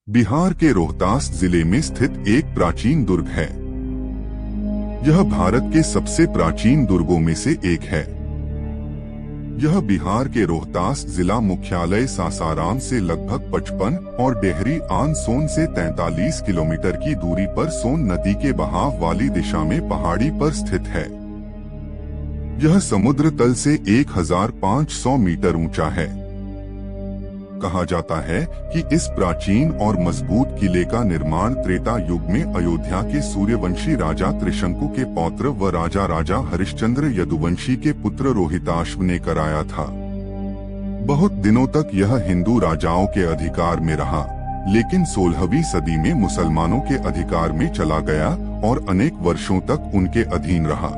बिहार के रोहतास जिले में स्थित एक प्राचीन दुर्ग है। यह भारत के सबसे प्राचीन दुर्गों में से एक है। यह बिहार के रोहतास जिला मुख्यालय सासाराम से लगभग 55 और डेहरी आन सोन से 43 किलोमीटर की दूरी पर सोन नदी के बहाव वाली दिशा में पहाड़ी पर स्थित है। यह समुद्र तल से 1500 मीटर ऊंचा है। कहा जाता है कि इस प्राचीन और मजबूत किले का निर्माण त्रेता युग में अयोध्या के सूर्यवंशी राजा त्रिशंकु के पौत्र व राजा हरिश्चंद्र यदुवंशी के पुत्र रोहिताश्व ने कराया था। बहुत दिनों तक यह हिंदू राजाओं के अधिकार में रहा, लेकिन 16वीं सदी में मुसलमानों के अधिकार में चला गया और अनेक वर्षों तक उनके अधीन रहा।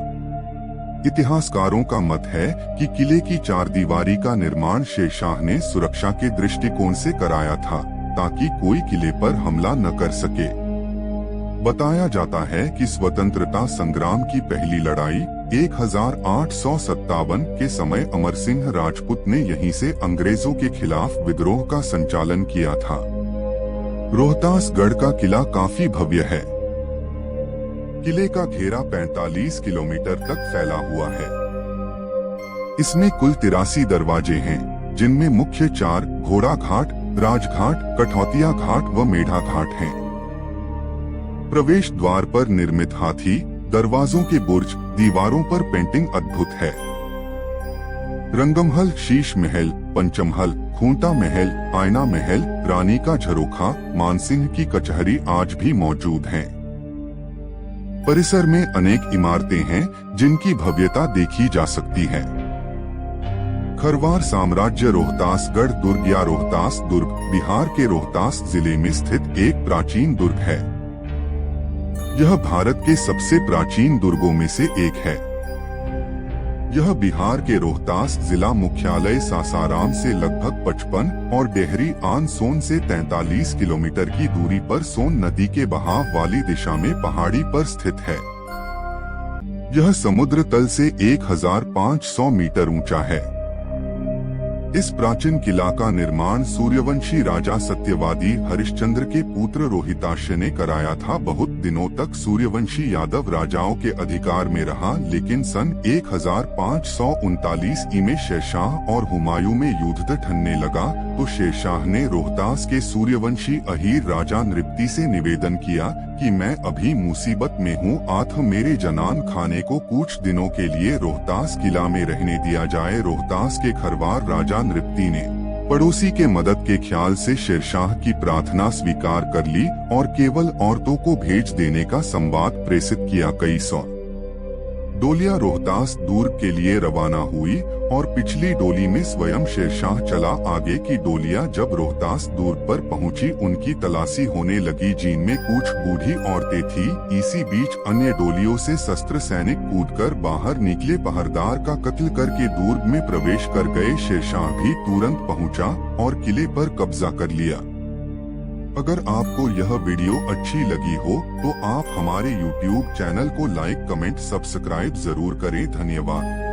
इतिहासकारों का मत है कि किले की चारदीवारी का निर्माण शेरशाह ने सुरक्षा के दृष्टिकोण से कराया था, ताकि कोई किले पर हमला न कर सके। बताया जाता है कि स्वतंत्रता संग्राम की पहली लड़ाई 1857 के समय अमर सिंह राजपूत ने यहीं से अंग्रेजों के खिलाफ विद्रोह का संचालन किया था। रोहतास गढ़ का किला काफी भव्य है। किले का घेरा 45 किलोमीटर तक फैला हुआ है। इसमें कुल 83 दरवाजे हैं, जिनमें मुख्य 4 घोड़ा घाट, राजघाट, कठौतिया घाट व मेढा घाट हैं। प्रवेश द्वार पर निर्मित हाथी, दरवाजों के बुर्ज, दीवारों पर पेंटिंग अद्भुत है। रंगमहल, शीश महल, पंचमहल, खूंटा महल, आयना महल, रानी का झरोखा, मानसिंह की कचहरी आज भी मौजूद हैं। परिसर में अनेक इमारतें हैं जिनकी भव्यता देखी जा सकती है। खरवार साम्राज्य रोहतासगढ़ दुर्ग या रोहतास दुर्ग बिहार के रोहतास जिले में स्थित एक प्राचीन दुर्ग है। यह भारत के सबसे प्राचीन दुर्गों में से एक है। यह बिहार के रोहतास जिला मुख्यालय सासाराम से लगभग 55 और डेहरी आन सोन से 43 किलोमीटर की दूरी पर सोन नदी के बहाव वाली दिशा में पहाड़ी पर स्थित है। यह समुद्र तल से 1500 मीटर ऊंचा है। इस प्राचीन किला का निर्माण सूर्यवंशी राजा सत्यवादी हरिश्चंद्र के पुत्र रोहिताश्व ने कराया था। बहुत दिनों तक सूर्यवंशी यादव राजाओं के अधिकार में रहा, लेकिन सन 1539 में शेरशाह और हुमायूं में युद्ध ठनने लगा तो शेरशाह ने रोहतास के सूर्यवंशी अहीर राजा नृपति से निवेदन किया कि मैं अभी मुसीबत में हूँ, आथ मेरे जनान खाने को कुछ दिनों के लिए रोहतास किला में रहने दिया जाए। रोहतास के खरवार राजा नृपति ने पड़ोसी के मदद के ख्याल से शेरशाह की प्रार्थना स्वीकार कर ली और केवल औरतों को भेज देने का संवाद प्रेषित किया। कई सौ डोलियां रोहतास दुर्ग के लिए रवाना हुई और पिछली डोली में स्वयं शेरशाह चला। आगे की डोलियां जब रोहतास दुर्ग पर पहुंची, उनकी तलाशी होने लगी, जिनमें कुछ बूढ़ी औरतें थी। इसी बीच अन्य डोलियों से शस्त्र सैनिक कूदकर बाहर निकले, पहरेदार का कत्ल करके दुर्ग में प्रवेश कर गए। शेरशाह भी तुरंत पहुंचा और किले पर कब्जा कर लिया। अगर आपको यह वीडियो अच्छी लगी हो तो आप हमारे YouTube चैनल को लाइक, कमेंट, सब्सक्राइब जरूर करें। धन्यवाद।